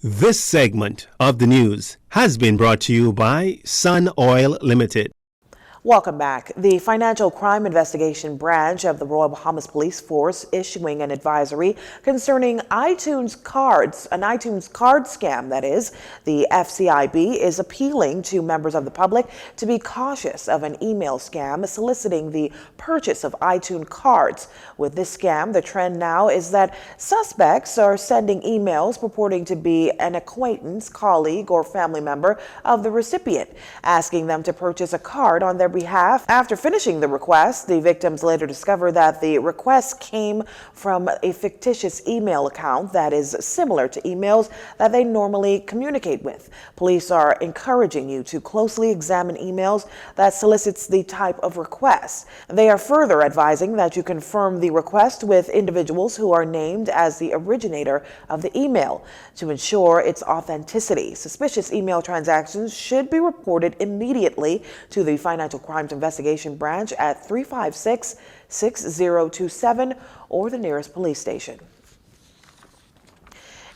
This segment of the news has been brought to you by Sun Oil Limited. Welcome back. The Financial Crime Investigation Branch of the Royal Bahamas Police Force issuing an advisory concerning iTunes cards, an iTunes card scam that is. The FCIB is appealing to members of the public to be cautious of an email scam soliciting the purchase of iTunes cards. With this scam, the trend now is that suspects are sending emails purporting to be an acquaintance, colleague, or family member of the recipient, asking them to purchase a card on their behalf. After finishing the request, the victims later discovered that the request came from a fictitious email account that is similar to emails that they normally communicate with. Police are encouraging you to closely examine emails that solicits the type of request. They are further advising that you confirm the request with individuals who are named as the originator of the email to ensure its authenticity. Suspicious email transactions should be reported immediately to the Financial Crimes Investigation Branch at 356-6027 or the nearest police station.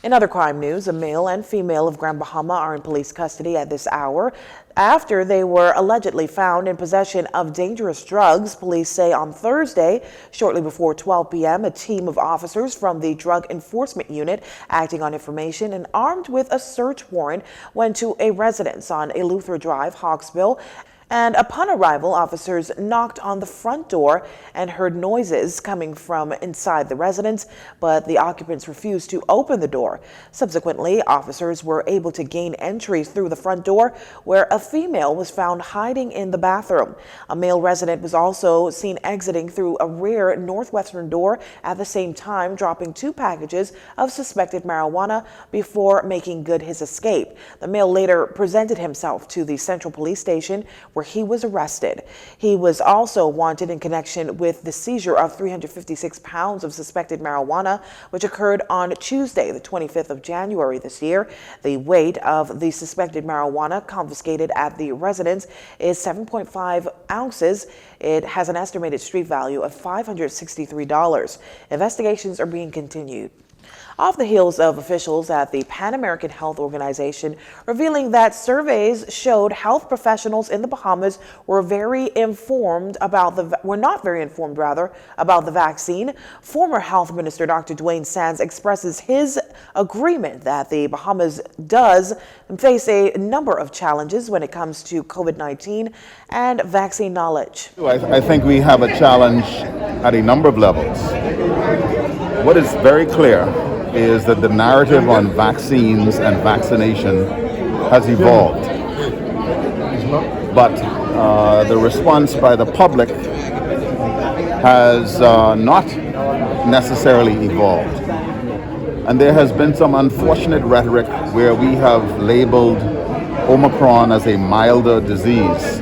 In other crime news, a male and female of Grand Bahama are in police custody at this hour after they were allegedly found in possession of dangerous drugs. Police say on Thursday, shortly before 12 p.m., a team of officers from the Drug Enforcement Unit, acting on information and armed with a search warrant, went to a residence on Eleuthera Drive, Hawksville. And upon arrival, officers knocked on the front door and heard noises coming from inside the residence, but the occupants refused to open the door. Subsequently, officers were able to gain entry through the front door, where a female was found hiding in the bathroom. A male resident was also seen exiting through a rear northwestern door at the same time, dropping 2 packages of suspected marijuana before making good his escape. The male later presented himself to the Central Police Station, where he was arrested. He was also wanted in connection with the seizure of 356 pounds of suspected marijuana, which occurred on Tuesday, the 25th of January this year. The weight of the suspected marijuana confiscated at the residence is 7.5 ounces. It has an estimated street value of $563. Investigations are being continued. Off the heels of officials at the Pan American Health Organization revealing that surveys showed health professionals in the Bahamas were not very informed about the vaccine, former Health Minister Dr. Dwayne Sands expresses his agreement that the Bahamas does face a number of challenges when it comes to COVID-19 and vaccine knowledge. I think we have a challenge at a number of levels. What is very clear is that the narrative on vaccines and vaccination has evolved. But the response by the public has not necessarily evolved. And there has been some unfortunate rhetoric where we have labeled Omicron as a milder disease,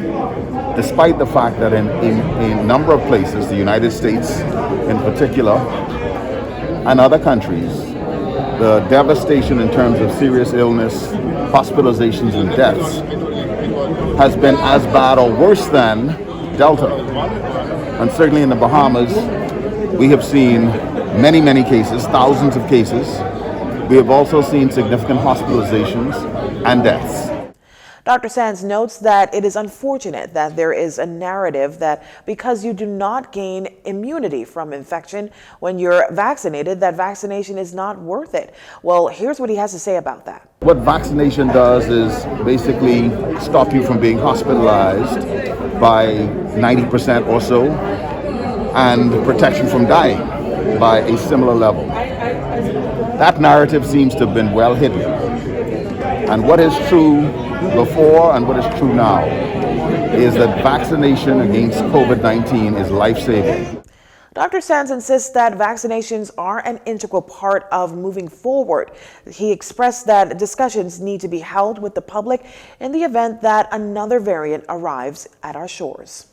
despite the fact that in a number of places, the United States in particular, and other countries, the devastation in terms of serious illness, hospitalizations, and deaths has been as bad or worse than Delta. And certainly in the Bahamas, we have seen many, many cases, thousands of cases. We have also seen significant hospitalizations and deaths. Dr. Sands notes that it is unfortunate that there is a narrative that because you do not gain immunity from infection when you're vaccinated, that vaccination is not worth it. Well, here's what he has to say about that. What vaccination does is basically stop you from being hospitalized by 90% or so, and protection from dying by a similar level. That narrative seems to have been well hidden. And what is true before and what is true now is that vaccination against COVID-19 is life-saving. Dr. Sands insists that vaccinations are an integral part of moving forward. He expressed that discussions need to be held with the public in the event that another variant arrives at our shores.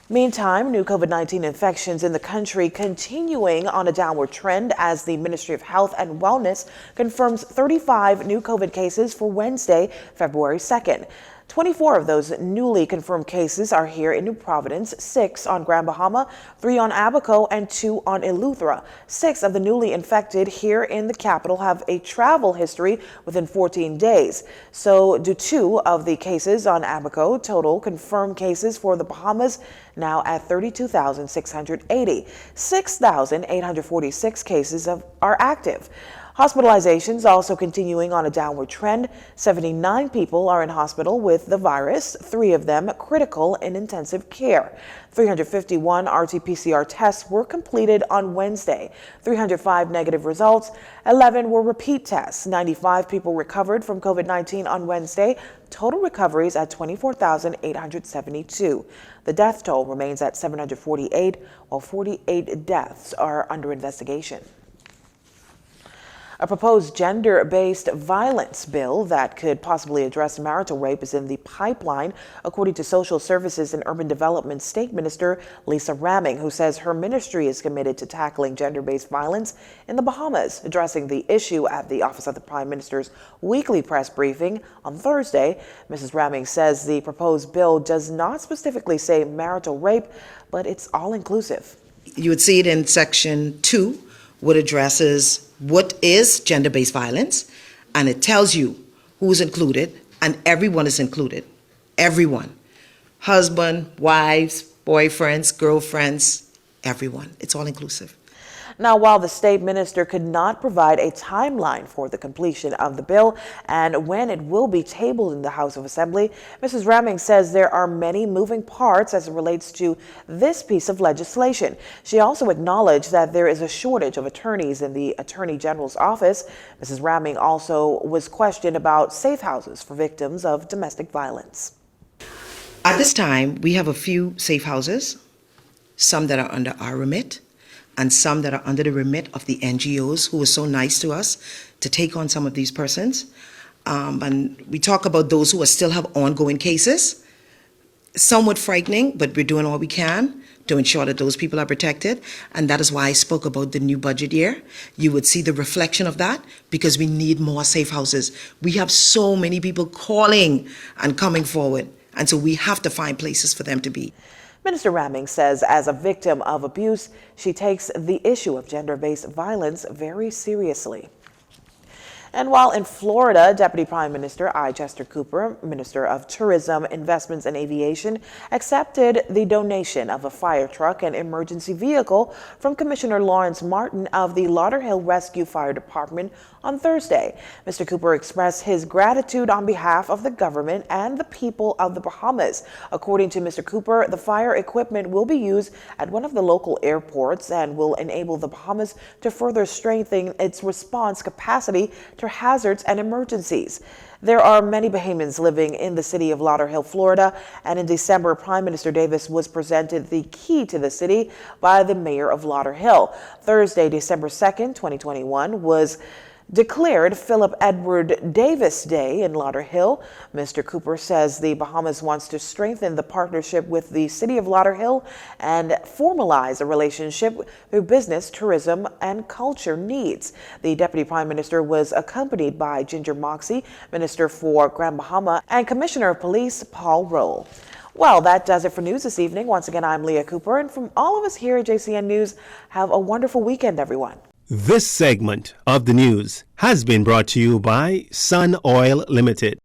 Meantime, new COVID-19 infections in the country continuing on a downward trend as the Ministry of Health and Wellness confirms 35 new COVID cases for Wednesday, February 2nd. 24 of those newly confirmed cases are here in New Providence, 6 on Grand Bahama, 3 on Abaco, and 2 on Eleuthera. 6 of the newly infected here in the capital have a travel history within 14 days. So do 2 of the cases on Abaco. Total confirmed cases for the Bahamas now at 32,680. 6,846 cases are active. Hospitalizations also continuing on a downward trend. 79 people are in hospital with the virus, 3 of them critical in intensive care. 351 RT-PCR tests were completed on Wednesday. 305 negative results. 11 were repeat tests. 95 people recovered from COVID-19 on Wednesday. Total recoveries at 24,872. The death toll remains at 748, while 48 deaths are under investigation. A proposed gender-based violence bill that could possibly address marital rape is in the pipeline, according to Social Services and Urban Development State Minister Lisa Ramming, who says her ministry is committed to tackling gender-based violence in the Bahamas. Addressing the issue at the Office of the Prime Minister's weekly press briefing on Thursday, Mrs. Ramming says the proposed bill does not specifically say marital rape, but it's all-inclusive. You would see it in Section 2, which addresses what is gender-based violence, and it tells you who's included, and everyone is included. Everyone. Husband, wives, boyfriends, girlfriends, everyone. It's all inclusive. Now, while the state minister could not provide a timeline for the completion of the bill and when it will be tabled in the House of Assembly, Mrs. Ramming says there are many moving parts as it relates to this piece of legislation. She also acknowledged that there is a shortage of attorneys in the Attorney General's office. Mrs. Ramming also was questioned about safe houses for victims of domestic violence. At this time, we have a few safe houses, some that are under our remit, and some that are under the remit of the NGOs who were so nice to us to take on some of these persons. And we talk about those who still have ongoing cases, somewhat frightening, but we're doing all we can to ensure that those people are protected. And that is why I spoke about the new budget year. You would see the reflection of that because we need more safe houses. We have so many people calling and coming forward, and so we have to find places for them to be. Minister Ramming says as a victim of abuse, she takes the issue of gender-based violence very seriously. And while in Florida, Deputy Prime Minister I. Chester Cooper, Minister of Tourism, Investments and Aviation, accepted the donation of a fire truck and emergency vehicle from Commissioner Lawrence Martin of the Lauderhill Rescue Fire Department on Thursday. Mr. Cooper expressed his gratitude on behalf of the government and the people of the Bahamas. According to Mr. Cooper, the fire equipment will be used at one of the local airports and will enable the Bahamas to further strengthen its response capacity to hazards and emergencies. There are many Bahamians living in the city of Lauderhill, Florida, and in December, Prime Minister Davis was presented the key to the city by the mayor of Lauderhill. Thursday, December 2nd, 2021 was declared Philip Edward Davis Day in Lauderhill. Mr. Cooper says the Bahamas wants to strengthen the partnership with the city of Lauderhill and formalize a relationship through business, tourism, and culture needs. The Deputy Prime Minister was accompanied by Ginger Moxie, Minister for Grand Bahama, and Commissioner of Police Paul Roll. Well, that does it for news this evening. Once again, I'm Leah Cooper, and from all of us here at JCN News, have a wonderful weekend, everyone. This segment of the news has been brought to you by Sun Oil Limited.